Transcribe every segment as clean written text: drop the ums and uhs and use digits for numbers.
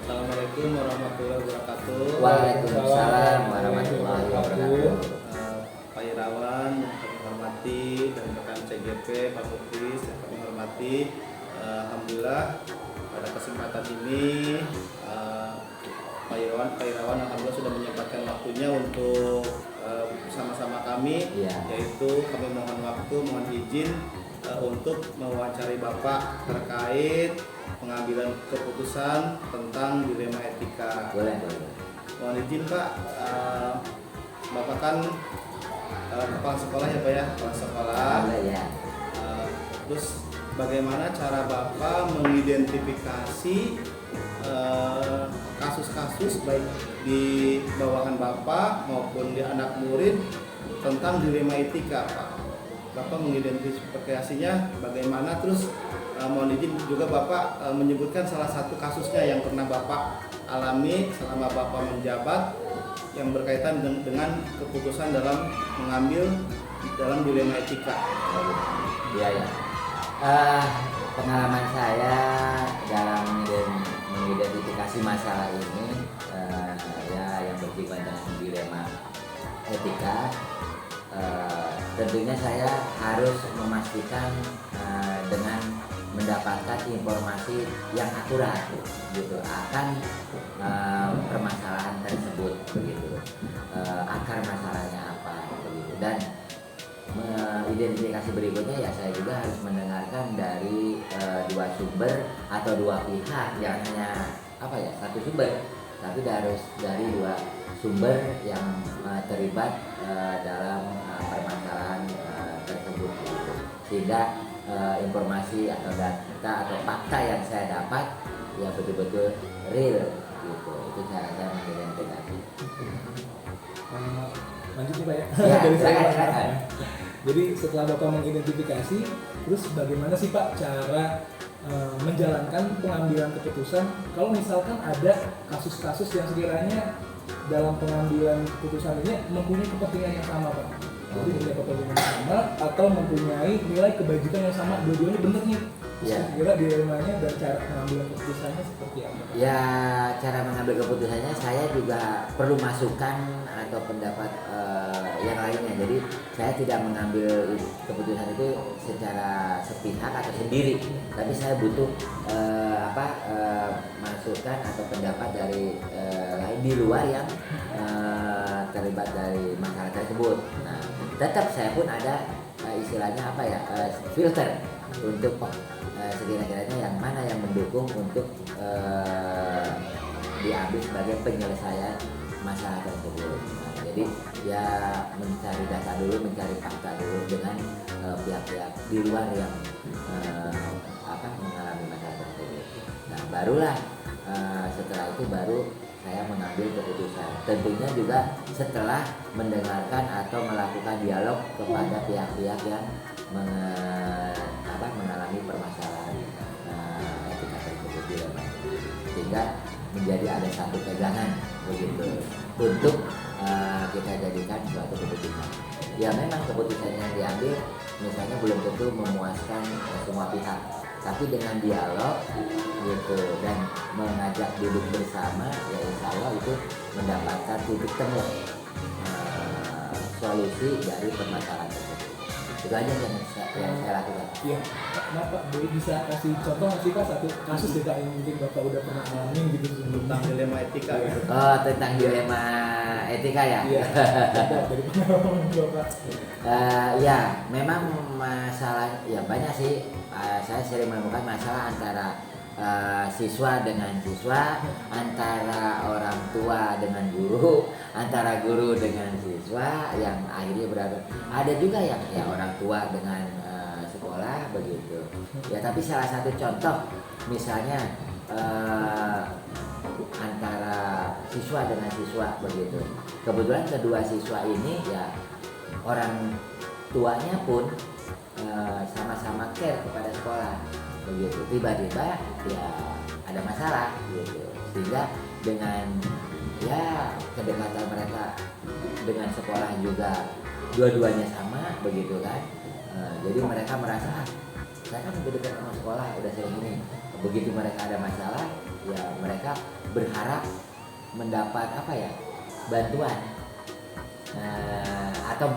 Assalamualaikum warahmatullahi wabarakatuh. Waalaikumsalam warahmatullahi wabarakatuh. Pak Irawan yang kami hormati dan rekan CGP Pak Muklis yang kami hormati. Alhamdulillah pada kesempatan ini Pak Irawan alhamdulillah sudah menyempatkan waktunya untuk bersama-sama kami, yaitu kami mohon izin untuk mewawancari Bapak terkait pengambilan keputusan tentang dilema etika. Boleh. Mohon izin Pak, Bapak kan kepala sekolah ya Pak ya, kepala sekolah. Ya. Terus bagaimana cara Bapak mengidentifikasi kasus-kasus baik di bawahan Bapak maupun di anak murid tentang dilema etika Pak? Bapak mengidentifikasinya bagaimana, terus mohon izin juga Bapak menyebutkan salah satu kasusnya yang pernah Bapak alami selama Bapak menjabat yang berkaitan dengan keputusan dalam mengambil dalam dilema etika. Iya. Pengalaman saya dalam mengidentifikasi masalah ini yang bersifat dengan dilema etika, tentunya saya harus memastikan dengan mendapatkan informasi yang akurat gitu akan permasalahan tersebut begitu, akar masalahnya apa begitu. Dan identifikasi berikutnya ya saya juga harus mendengarkan dari dua sumber atau dua pihak, jangan hanya satu sumber, tapi harus dari dua sumber yang terlibat dalam permasalahan tersebut gitu. Sehingga informasi atau data atau fakta yang saya dapat ya betul-betul real gitu. Itu cara saya mengidentifikasi. Lanjut nih Pak ya. Ya, Dari saya silakan. Jadi setelah Bapak mengidentifikasi, terus bagaimana sih Pak cara menjalankan pengambilan keputusan kalau misalkan ada kasus-kasus yang sekiranya dalam pengambilan keputusan ini mempunyai kepentingan yang sama Pak? Jadi punya kepentingan yang sama atau mempunyai nilai kebajikan yang sama, dua-duanya benar nih. Kira dilemanya dan cara pengambilan keputusannya seperti apa? Ya, cara mengambil keputusannya saya juga perlu masukan atau pendapat yang lainnya. Jadi saya tidak mengambil keputusan itu secara sepihak atau sendiri, tapi saya butuh masukan atau pendapat dari lain di luar yang terlibat dari masalah tersebut. Nah, tetap saya pun ada istilahnya filter untuk sekira-kiranya yang mana yang mendukung untuk diambil sebagai penyelesaian masalah tersebut. Nah, jadi ya mencari data dulu, mencari fakta dulu dengan pihak-pihak di luar yang mengalami masalah tersebut. Nah, barulah setelah itu baru saya mengambil keputusan. Tentunya juga setelah mendengarkan atau melakukan dialog kepada pihak-pihak yang mengalami permasalahan etika tersebut, sehingga menjadi ada satu pegangan begitu untuk kita jadikan suatu keputusan. Ya memang keputusan yang diambil misalnya belum tentu memuaskan semua pihak, tapi dengan dialog gitu dan mengajak duduk bersama, ya insya Allah itu mendapatkan titik temu solusi dari permasalahan tersebut. Itu aja yang saya lakukan. Iya, nah Pak, boleh bisa kasih contoh nggak sih Pak satu kasus deh Kak yang mungkin Bapak udah pernah alamin gitu Tentang dilema etika gitu. Oh, tentang dilema etika ya? Iya, dari pengalaman Bapak. Ya, memang masalah ya banyak sih. Saya sering menemukan masalah antara siswa dengan siswa, antara orang tua dengan guru, antara guru dengan siswa, yang akhirnya berada. Ada juga yang ya orang tua dengan sekolah begitu. Ya, tapi salah satu contoh misalnya antara siswa dengan siswa begitu. Kebetulan kedua siswa ini ya orang tuanya pun sama-sama care kepada sekolah begitu. Tiba-tiba ya ada masalah gitu, sehingga dengan ya kedekatan mereka dengan sekolah juga dua-duanya sama begitu kan. Jadi mereka merasa saya kan udah dekat sama sekolah, udah sering ini. Begitu mereka ada masalah ya mereka berharap mendapat apa ya, bantuan atau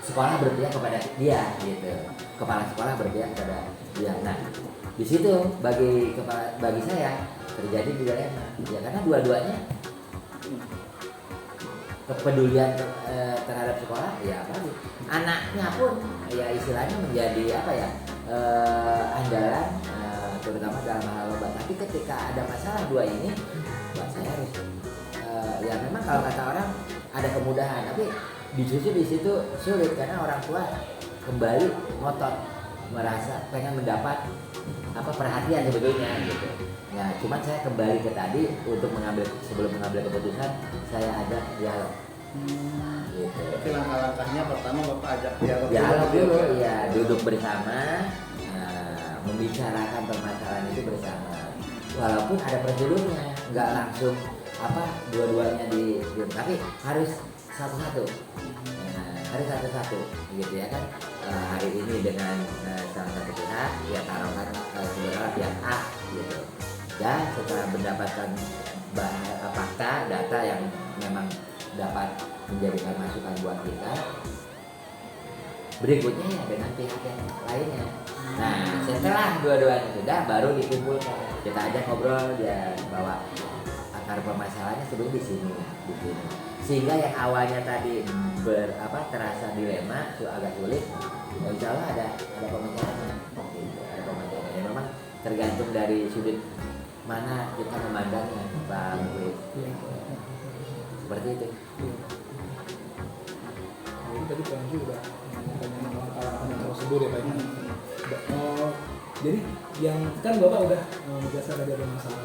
sekolah berpihak kepada dia gitu, kepala sekolah berpihak kepada dia. Nah di situ bagi saya terjadi dilema ya, karena dua-duanya kepedulian terhadap sekolah ya apa, anaknya pun ya istilahnya menjadi apa ya, andalan terutama dalam hal lomba. Tapi ketika ada masalah dua ini, buat saya harus ya memang kalau kata orang ada kemudahan, tapi justru di situ sulit karena orang tua kembali ngotot merasa pengen mendapat apa perhatian sebetulnya gitu. Ya cuman saya kembali ke tadi untuk sebelum mengambil keputusan saya ajak dialog. Gitu. Tapi langkah-langkahnya pertama Bapak ajak Dialog dulu, ya duduk bersama, membicarakan permasalahan itu bersama. Walaupun ada prosedurnya, nggak langsung apa dua-duanya tapi harus satu-satu. Harus satu-satu, gitu ya kan. Hari ini dengan salah satu pihak, ya taruhkan sebenarnya pihak A, gitu. Dan setelah mendapatkan fakta, data yang memang dapat menjadikan masukan buat kita, berikutnya ya dengan pihak yang lainnya. Nah setelah dua-duanya sudah, baru dikumpulkan, kita ajak ngobrol, dia bawa akar permasalahannya sebenarnya di sini, sehingga yang awalnya tadi terasa dilema, agak sulit, ya insya Allah ada pemecahannya, ada pemecahannya. Memang tergantung dari sudut mana kita memandangnya, Pak Murid. Seperti itu. Jadi tadi Pak Anju udah menanyakan langkah-langkah prosedur ya Pak. Jadi yang kan Bapak udah menjelaskan tadi ada masalah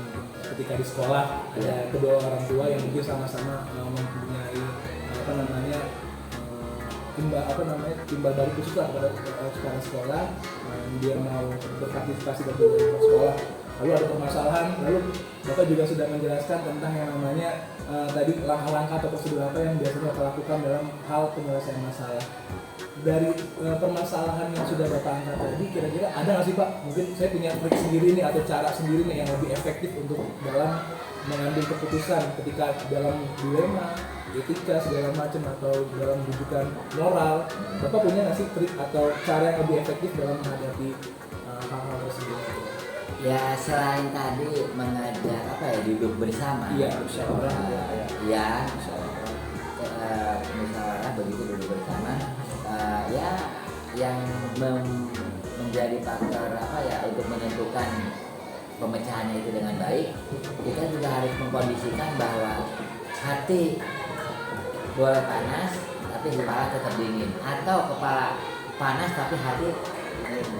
ketika di sekolah, ada kedua orang tua yang mungkin sama-sama mempunyai timbal balik khusus kepada kepala sekolah, dia mau berpartisipasi dalam sekolah. Lalu ada permasalahan, lalu Bapak juga sudah menjelaskan tentang yang namanya tadi langkah-langkah atau prosedur apa yang biasanya Bapak lakukan dalam hal penyelesaian masalah. Dari permasalahan yang sudah Bapak angkat tadi, kira-kira ada nggak sih Pak? Mungkin saya punya trik sendiri nih atau cara sendiri nih yang lebih efektif untuk dalam mengambil keputusan ketika dalam dilema, etika segala macam atau dalam rujukan moral. Bapak punya nggak sih trik atau cara yang lebih efektif dalam menghadapi hal-hal tersebut? Ya selain tadi mengajak apa ya, duduk bersama. Iya, musyawarah. Ya, musyawarah begitu, duduk bersama. Ya yang menjadi faktor apa ya untuk menentukan pemecahannya itu dengan baik, kita juga harus mengkondisikan bahwa hati boleh panas tapi kepala tetap dingin, atau kepala panas tapi hati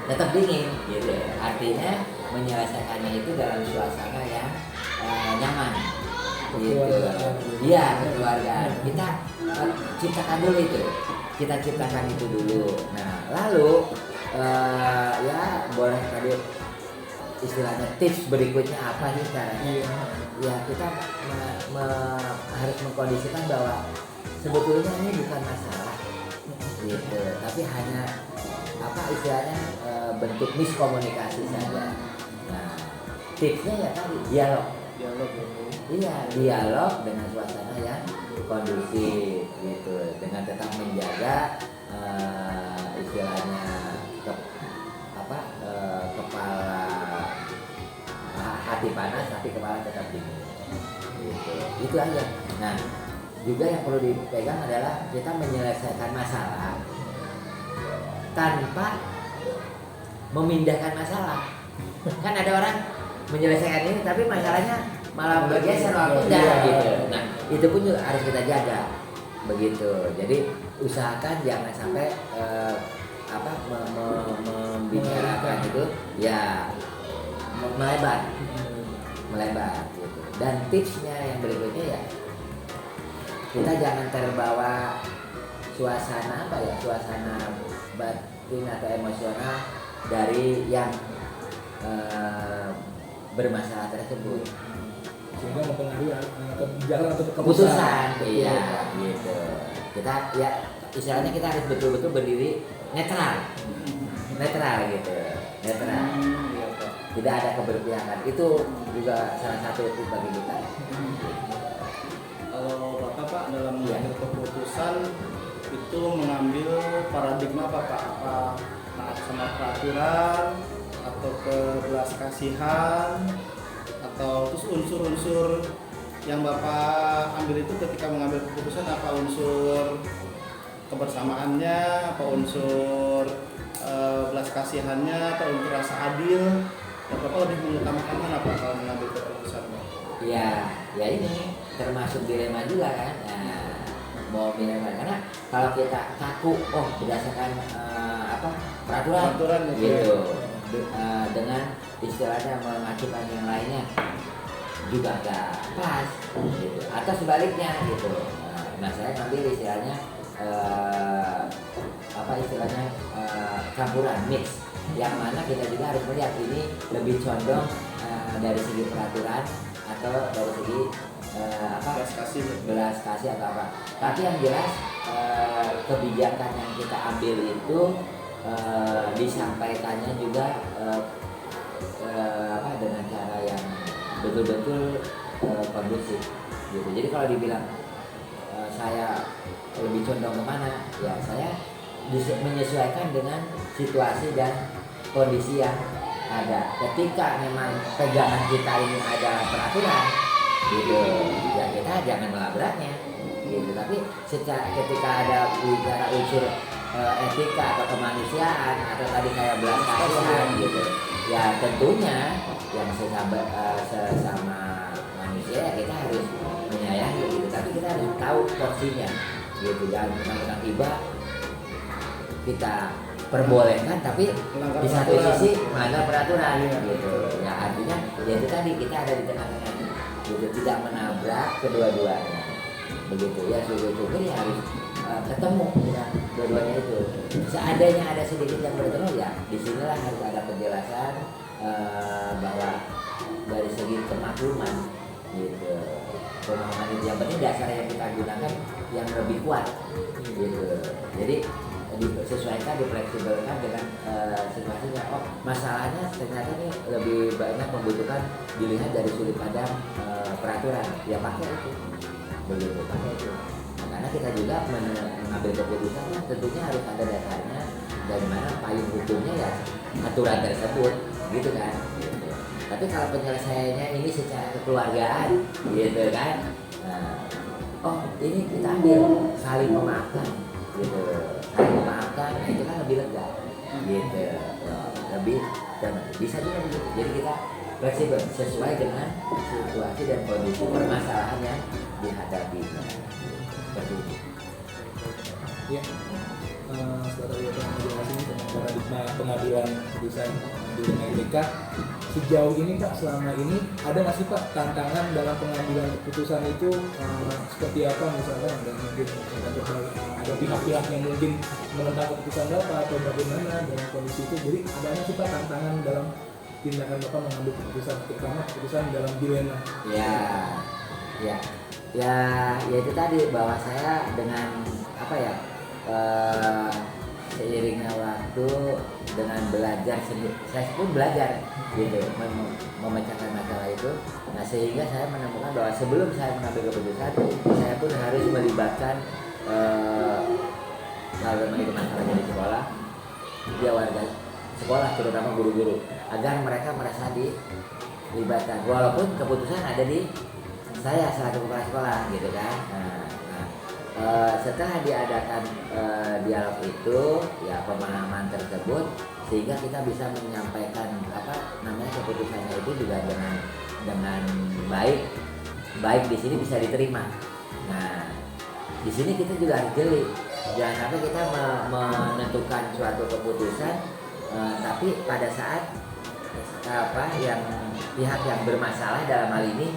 tetap dingin gitu. Artinya menyelesaikannya itu dalam suasana yang nyaman gitu. Iya, kekeluargaan. Kita ciptakan dulu itu. Kita ciptakan itu dulu. Nah, lalu ya boleh tadi istilahnya tips berikutnya apa sih caranya? Ya kita harus mengkondisikan bahwa sebetulnya ini bukan masalah gitu, tapi hanya apa istilahnya bentuk miskomunikasi saja. Nah, tipsnya ya tadi dialog. Iya, dialog dengan suasana yang kondusif gitu, dengan tetap menjaga istilahnya kepala hati panas tapi kepala tetap dingin gitu. Itu aja. Nah, juga yang perlu dipegang adalah kita menyelesaikan masalah tanpa memindahkan masalah. Kan ada orang menyelesaikan ini tapi masalahnya malah bergeser waktu gitu. Nah, itu pun juga harus kita jaga begitu. Jadi usahakan jangan sampai membicarakan itu ya melebar gitu. Dan tipsnya yang berikutnya ya kita jangan terbawa suasana batin atau emosional dari yang bermasalah tersebut, sehingga mempengaruhi kebijakan atau keputusan. Iya gitu. Kita ya istilahnya kita harus betul-betul berdiri netral gitu. tidak ada keberpihakan. Itu juga salah satu itu bagi kita. Kalau Bapak Pak dalam Iya. mengambil keputusan itu mengambil paradigma apa Pak? Apa taat sama peraturan atau ke belas kasihan atau terus unsur-unsur yang Bapak ambil itu ketika mengambil keputusan, apa unsur kebersamaannya, apa unsur belas kasihannya, atau unsur rasa adil? Dan Bapak lebih mengutamakan mana Pak kalau mengambil keputusan Pak? Ya, ya ini termasuk dilema juga kan. Nah, mau dilema karena kalau kita kaku, oh berdasarkan peraturan gitu, dengan istilahnya mengacukan yang lainnya juga nggak pas gitu. Atau sebaliknya gitu. Nah, saya ngambil istilahnya campuran mix, yang mana kita juga harus melihat ini lebih condong dari segi peraturan atau dari segi belas kasih atau apa. Tapi yang jelas kebijakan yang kita ambil itu disampaikannya juga dengan cara yang betul-betul kondusif gitu. Jadi kalau dibilang saya lebih condong kemana, ya saya menyesuaikan dengan situasi dan kondisi yang ada. Ketika memang pegangan kita ini ada peraturan gitu, ya kita jangan melabraknya gitu. Tapi ketika ada bicara unsur etika atau kemanusiaan atau tadi kayak belas kasihan gitu, ya tentunya yang sesama manusia ya kita harus menyayangi gitu. Tapi kita harus tahu porsinya gitu. Jangan mentang-mentang tiba kita perbolehkan tapi Melanggar di satu peraturan. sisi melanggar peraturan gitu. Ya artinya ya itu tadi kita ada di tengah-tengah gitu, tidak menabrak kedua-duanya begitu ya. Syukur-syukur ya harus ketemu dengan dua-duanya itu. Seandainya ada sedikit yang bertemu ya disinilah harus ada penjelasan bahwa dari segi kemakluman gitu, pemahaman itu yang penting dasar yang kita gunakan yang lebih kuat gitu. Jadi disesuaikan, difleksibelkan dengan situasinya. Oh masalahnya ternyata ini lebih banyak membutuhkan dilihat dari sudut pandang peraturan, ya pakai itu begitu, pakai itu. Nah, karena kita juga mengambil keputusan tentunya harus ada dasarnya dari mana payung hukumnya ya aturan tersebut gitu kan gitu. Tapi kalau penyelesaiannya ini secara kekeluargaan gitu kan, oh ini kita ambil saling memaafkan gitu, saling memaafkan, nah itu kan lebih lega gitu, lebih dan bisa juga begitu. Jadi kita fleksibel sesuai dengan situasi dan kondisi permasalahan yang dihadapi seperti itu. Ya, setelah tadi Bapak menjelaskan tentang paradigma pengambilan keputusan di etika, sejauh ini Pak, selama ini ada nggak sih Pak tantangan dalam pengambilan keputusan itu seperti apa? Misalnya ada mungkin ada pihak-pihak yang mungkin menentang keputusan Bapak atau bagaimana dengan kondisi itu. Jadi ada nggak sih Pak tantangan dalam tindakan Bapak mengambil keputusan, terutama keputusan dalam dilema? Ya itu tadi bahwa saya dengan seiringnya waktu dengan belajar sendiri, saya pun belajar gitu memecahkan masalah itu. Nah sehingga saya menemukan bahwa sebelum saya mengambil keputusan, saya pun harus melibatkan kalau memang itu masalahnya di sekolah, dia warga sekolah terutama guru-guru, agar mereka merasa dilibatkan walaupun keputusan ada di saya selaku kepala sekolah gitu kan. Setelah diadakan dialog itu ya pemahaman tersebut, sehingga kita bisa menyampaikan keputusannya itu juga dengan baik di sini bisa diterima. Nah di sini kita juga harus jeli, jangan sampai kita menentukan suatu keputusan tapi pada saat yang pihak yang bermasalah dalam hal ini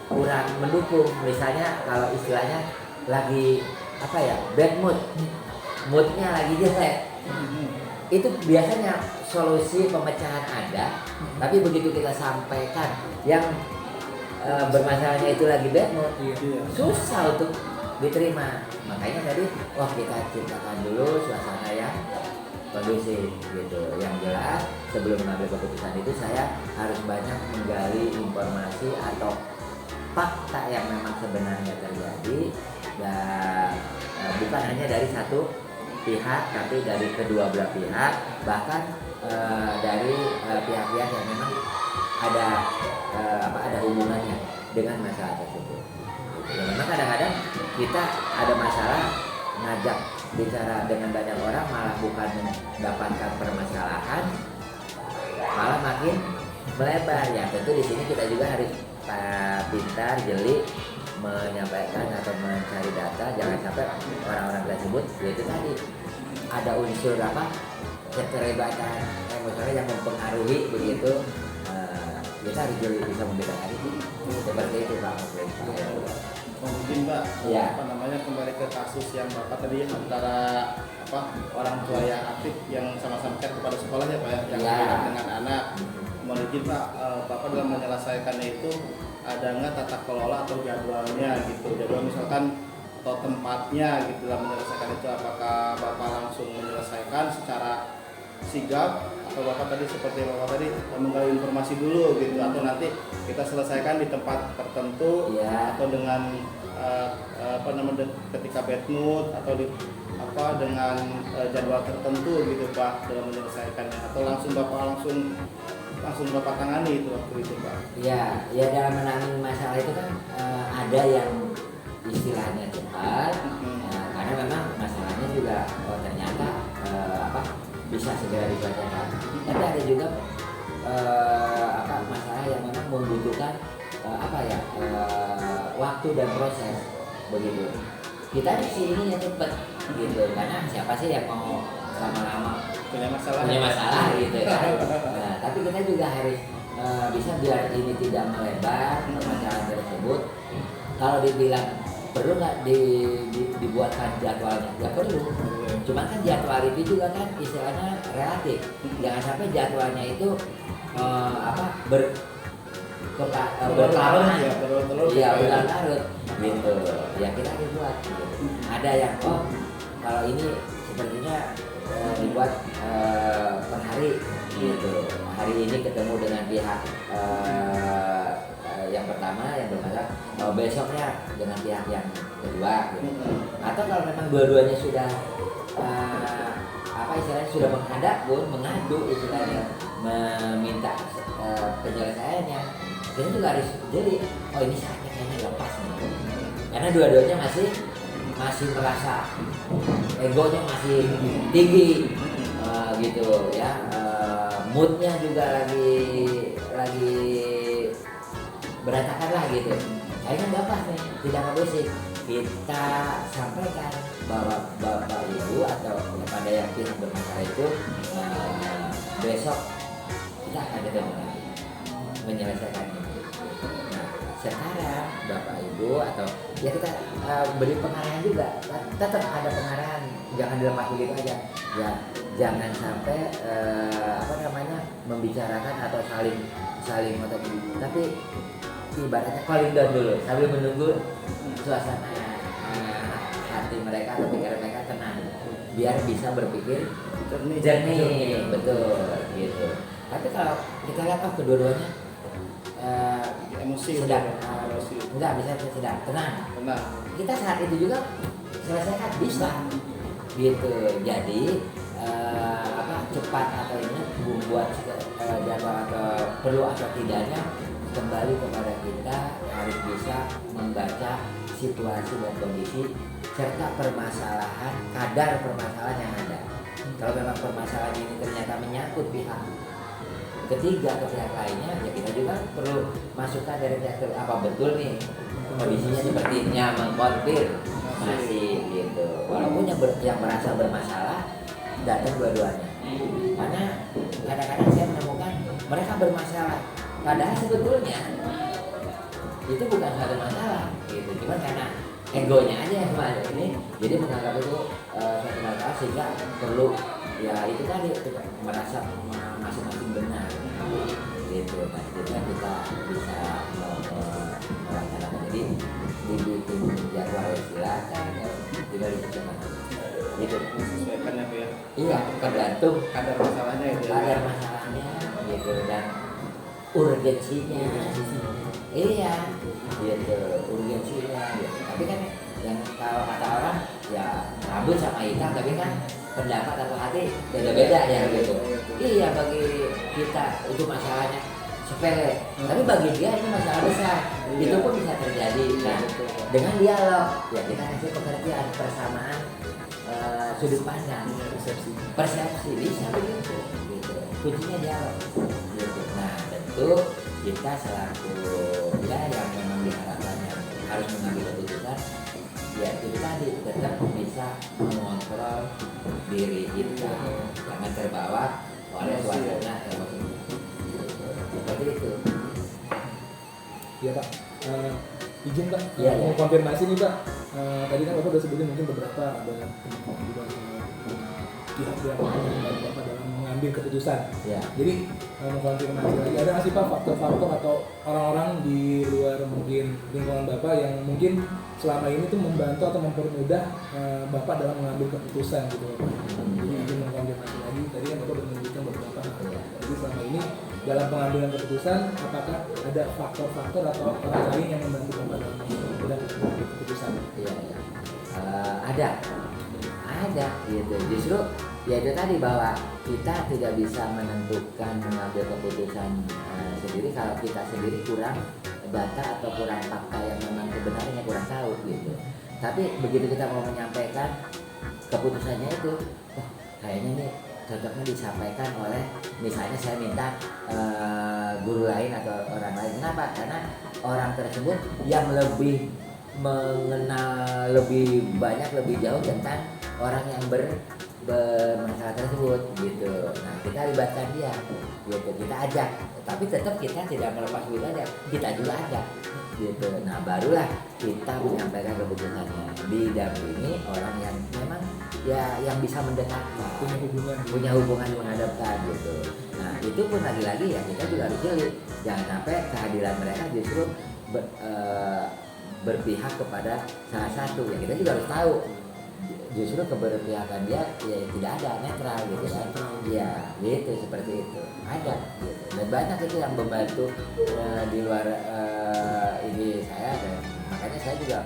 kurang mendukung. Misalnya kalau istilahnya lagi bad moodnya lagi jelek, itu biasanya solusi pemecahan ada, tapi begitu kita sampaikan yang bermasalahnya itu lagi bad mood, susah untuk diterima. Makanya tadi kita ciptakan dulu suasana yang kondusif gitu. Yang jelas sebelum mengambil keputusan itu saya harus banyak menggali informasi atau fakta yang memang sebenarnya terjadi, dan bukan hanya dari satu pihak tapi dari kedua belah pihak, bahkan dari pihak-pihak yang memang ada hubungannya dengan masalah tersebut. Ya, memang kadang-kadang kita ada masalah ngajak bicara dengan banyak orang malah bukan mendapatkan permasalahan, malah makin melebar. Ya tentu di sini kita juga harus pintar, jeli menyampaikan atau mencari data, jangan sampai orang-orang tersebut yaitu tadi ada unsur keterlibatan emosional yang mempengaruhi begitu. Kita harus jeli bisa membedakan itu seperti itu Pak. Mungkin Pak, Ya. kembali ke kasus yang Bapak tadi antara orang tua yang aktif yang sama-sama care kepada sekolah ya Pak ya, yang Ya. dekat dengan anak. Mungkin Pak, Bapak dalam menyelesaikannya itu ada nggak tata kelola atau jadwalnya gitu, jadwal misalkan atau tempatnya gitu dalam menyelesaikan itu, apakah Bapak langsung menyelesaikan secara sigap atau Bapak tadi seperti Bapak tadi menggali informasi dulu gitu, atau nanti kita selesaikan di tempat tertentu Ya. atau dengan ketika bad mood atau dengan jadwal tertentu gitu Pak dalam menyelesaikannya, atau langsung Bapak tangani itu waktu itu Pak. Ya dalam menangani masalah itu kan ada yang istilahnya cepat, karena memang masalahnya juga ternyata bisa segera diselesaikan. Tapi ada juga masalah yang memang membutuhkan waktu dan proses begitu. Kita di sini cepet gitu, karena siapa sih yang mau lama-lama Punya masalah gitu kan. Nah, tapi kita juga harus bisa biar ini tidak melebar permasalahan tersebut. Kalau dibilang perlu nggak dibuatkan jadwalnya? Ya perlu. Cuman kan jadwal itu juga kan istilahnya relatif. Jangan sampai jadwalnya itu berlawanan. Iya, berlarut gitu. Ya kita harus buat. Gitu. Ada yang kalau ini sepertinya dibuat per hari gitu. Hari ini ketemu dengan pihak yang pertama yang bermasalah, besoknya dengan pihak yang kedua gitu. Atau kalau memang dua-duanya sudah istilahnya sudah menghadap pun, mengadu istilahnya, meminta penyelesaiannya, kita juga harus jadi ini saatnya kayaknya lepas nih, karena dua-duanya masih merasa egonya masih tinggi gitu ya, moodnya juga lagi berantakan lah gitu. Kayaknya nggak pas nih, tidak kondusif. Kita sampaikan bahwa bapak ibu atau kepada yang pihak bermasalah itu besok kita akan ketemu lagi menyelesaikannya. Nah, sekarang bapak ibu atau ya kita beri pengarahan juga, tetap ada pengarahan, jangan dilepas begitu aja. Ya jangan sampai membicarakan atau saling tapi ibaratnya calling down dulu sambil menunggu suasana hati mereka atau pikiran mereka tenang, biar bisa berpikir jernih, betul gitu. Tapi kalau kita lihat kedua-duanya emosi sedang emosi enggak bisa sedang tenang, kita saat itu juga selesaikan bisa gitu. Jadi cepat atau ini membuat jadwal atau perlu atau tidaknya kembali kepada kita harus bisa membaca situasi dan kondisi serta permasalahan, kadar permasalahan yang ada. Kalau memang permasalahan ini ternyata menyangkut pihak ketiga ke pihak lainnya, ya kita juga perlu masukan dari pihak apa betul nih kondisinya sepertinya mengkonfir masih gitu. Walaupun yang merasa bermasalah datang dua-duanya, karena kadang-kadang saya menemukan mereka bermasalah padahal sebetulnya itu bukan satu masalah gitu, cuma karena egonya aja yang ini jadi menganggap itu suatu masalah sehingga perlu ya itu tadi merasa masing-masing benar gitu. Nah itu kan kita bisa melaksanakan, jadi dibikin jadwal silakan, tinggal disesuaikan gitu. Disesuaikan ya Pak ya. Iya, tergantung Kadar masalahnya itu ya. kadar masalahnya gitu dan urgensinya. Iya, gitu, urgensinya gitu. Tapi kan yang kalau kata orang ya rambut sama hitam, tapi kan pendapat atau hati beda-beda ya gitu. Iya, bagi kita itu masalahnya sepele, tapi bagi dia itu masalah besar. Itu pun bisa terjadi. Nah, dengan dialog ya kita kasih pengertian persamaan sudut pandang, persepsi bisa begitu. Gitu. Kuncinya dialog. Gitu. Nah, tentu kita selaku ya yang memang diharapkannya harus mengambil keputusan, ya itu tadi tetap bisa mengontrol diri kita, jangan terbawa oleh suasana emosi. Seperti itu. Iya Pak. Izin Pak, Iya, mau iya. konfirmasi nih Pak. Tadi kan Bapak udah sebutin mungkin beberapa ada juga pihak-pihak yang Bapak dalam mengambil keputusan. Ya. Jadi mau konfirmasi lagi, ada nggak sih Pak faktor-faktor atau orang-orang di luar mungkin lingkungan Bapak yang mungkin selama ini tuh membantu atau mempermudah Bapak dalam mengambil keputusan gitu Bapak. Jadi izin mengkonfirmasi lagi, tadi kan Bapak udah menyebutkan beberapa hal. Jadi selama ini dalam pengambilan keputusan, apakah ada faktor-faktor atau orang lain yang membantu Bapak dalam mengambil keputusan? Iya, iya. Ada gitu. Justru ya itu tadi bahwa kita tidak bisa menentukan mengambil keputusan sendiri kalau kita sendiri kurang data atau kurang fakta yang memang sebenarnya kurang tahu gitu. Tapi begitu kita mau menyampaikan keputusannya itu, oh, kayaknya nih cocoknya disampaikan oleh misalnya saya minta guru lain atau orang lain. Kenapa? Karena orang tersebut yang lebih mengenal lebih banyak lebih jauh tentang orang yang bermasalah tersebut gitu. Nah, kita libatkan dia gitu, kita ajak, tapi tetap kita tidak melepas diri aja, kita juga ajak gitu. Nah, barulah kita menyampaikan keputusannya didampingi orang yang memang ya yang bisa mendekatkan, punya hubungan menghadapkan gitu. Nah, itu pun lagi-lagi ya kita juga harus jeli, jangan sampai kehadiran mereka justru berpihak kepada salah satu. Ya kita juga harus tahu justru keberpihakan dia ya tidak ada, netral gitu kan. Ya gitu, seperti itu ada gitu. Dan banyak itu yang membantu di luar ini saya, dan makanya saya juga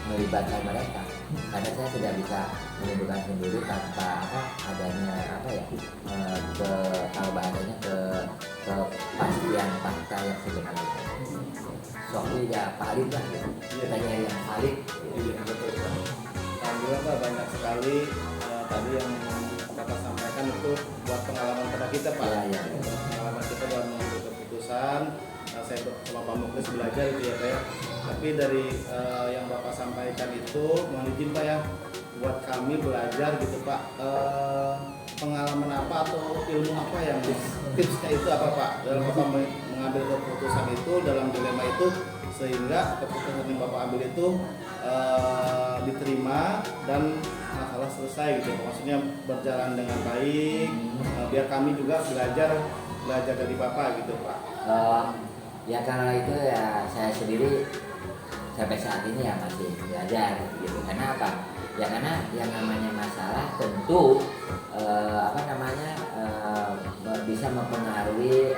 melibatkan mereka karena saya tidak bisa menentukan sendiri tanpa adanya kalau bahasanya kepastian fakta yang sebenarnya. Soalnya ya valid lah gitu. Kita nyari yang valid. Iya betul Pak. Alhamdulillah Pak, banyak sekali tadi yang Bapak sampaikan itu buat pengalaman pada kita Pak. Iya. Pengalaman kita dalam mengambil keputusan. Saya sama Pak Muklis belajar itu ya Pak ya. Tapi dari yang Bapak sampaikan itu mohon izin Pak ya, buat kami belajar gitu Pak, pengalaman apa atau ilmu apa yang tipsnya itu apa Pak dalam Bapak mengambil keputusan itu dalam dilema itu, sehingga keputusan yang Bapak ambil itu diterima dan masalah selesai gitu, maksudnya berjalan dengan baik, biar kami juga belajar dari Bapak gitu Pak. Ya kalau itu ya saya sendiri sampai saat ini ya masih belajar gitu. Karena apa? Ya karena yang namanya masalah tentu bisa mempengaruhi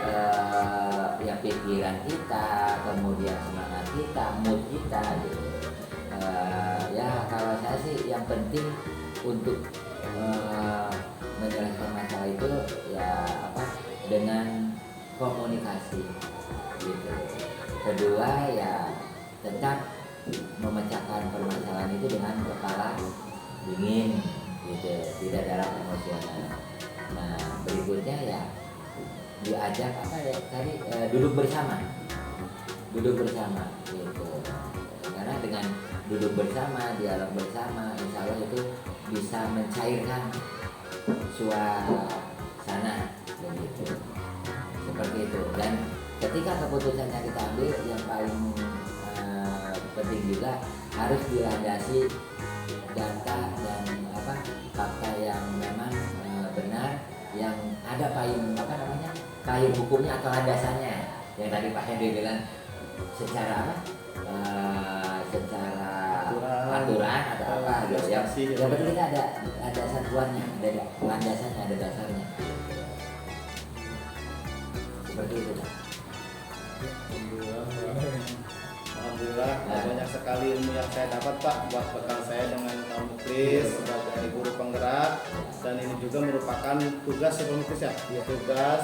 ya pikiran kita, kemudian semangat kita, mood kita gitu. Ya kalau saya sih yang penting untuk menyelesaikan masalah itu ya dengan komunikasi gitu. Kedua ya tetap memecahkan permasalahan itu dengan kepala dingin gitu, tidak dalam emosional. Nah berikutnya ya diajak tadi duduk bersama gitu. Karena dengan duduk bersama, dialog bersama, insya Allah itu bisa mencairkan suasana begitu. Seperti itu. Dan ketika keputusan yang kita ambil yang paling penting juga harus dilandasi data dan fakta yang memang benar, yang ada payung hukumnya atau landasannya. Yang tadi Pak Hendy bilang secara aturan atau apa gitu. Yang penting kita ada satuannya, ada landasannya, ada dasarnya. Seperti itu. Alhamdulillah banyak sekali ilmu yang saya dapat Pak buat bekal saya dengan Pak Muklis sebagai guru penggerak, dan ini juga merupakan tugas ya Pak Muklis ya, tugas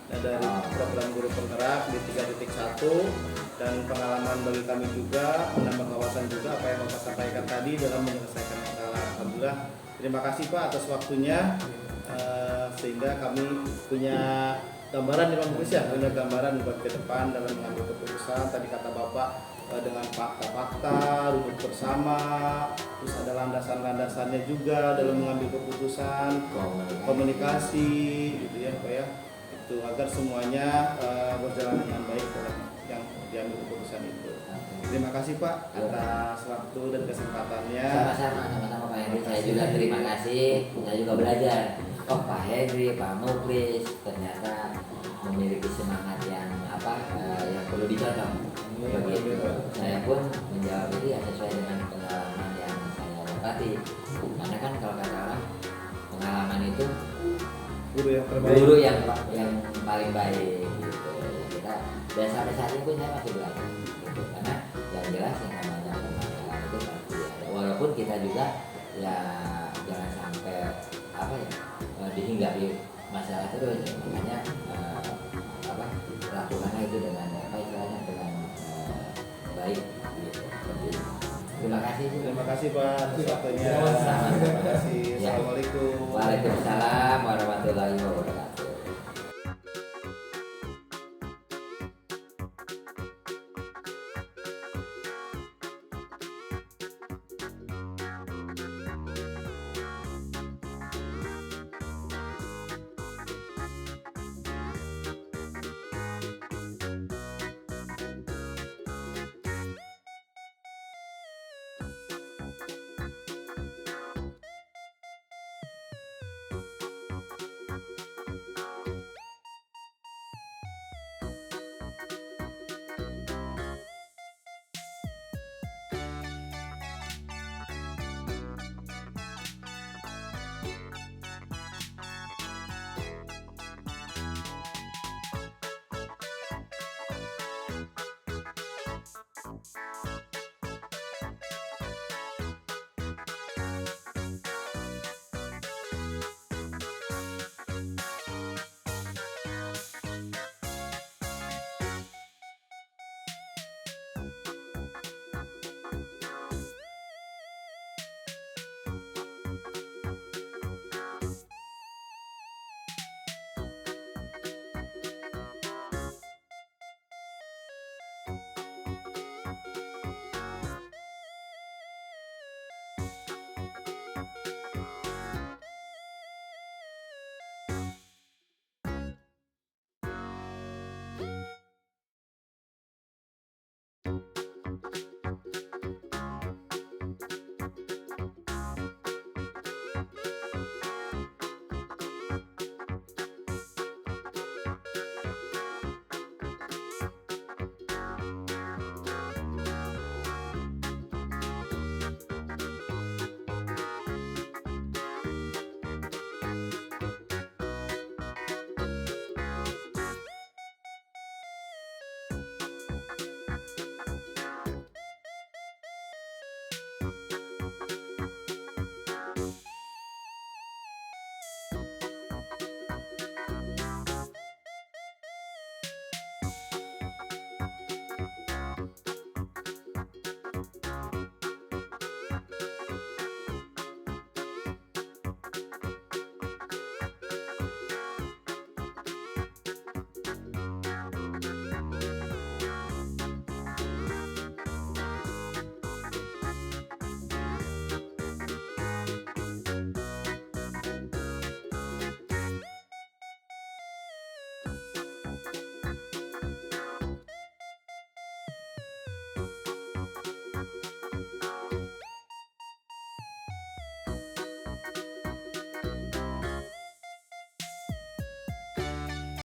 dari program guru penggerak di 3.1, dan pengalaman bagi kami juga, menambah wawasan juga apa yang Bapak sampaikan tadi dalam menyelesaikan masalah. Alhamdulillah, terima kasih Pak atas waktunya, sehingga kami punya gambaran ya Pak Muklis ya, punya gambaran buat ke depan dalam mengambil keputusan. Tadi kata Bapak dengan fakta-fakta, duduk bersama, terus ada landasan-landasannya juga dalam mengambil keputusan, komunikasi gitu ya Pak ya, itu agar semuanya berjalan dengan baik dalam yang diambil keputusan itu. Terima kasih Pak atas waktu dan kesempatannya. Sama-sama Pak Henry, saya juga terima kasih, saya juga belajar. Oh Pak Henry, Pak Muklis ternyata memiliki semangat yang yang perlu dicontoh. Begitu. Saya pun menjawab itu ya sesuai dengan pengalaman yang saya dapati. Karena kan kalau kata orang, pengalaman itu guru yang paling baik. Gitu. Dan sampai saat ini pun saya masih belajar. Gitu. Karena yang jelas yang namanya pengalaman itu pasti ada. Walaupun kita juga ya jangan sampai dihinggapi masalah terus. Makanya lakukanlah itu dengan dengan baik. Terima kasih. Terima kasih Pak atas waktunya. Terima kasih. Assalamualaikum. Waalaikumsalam warahmatullahi wabarakatuh.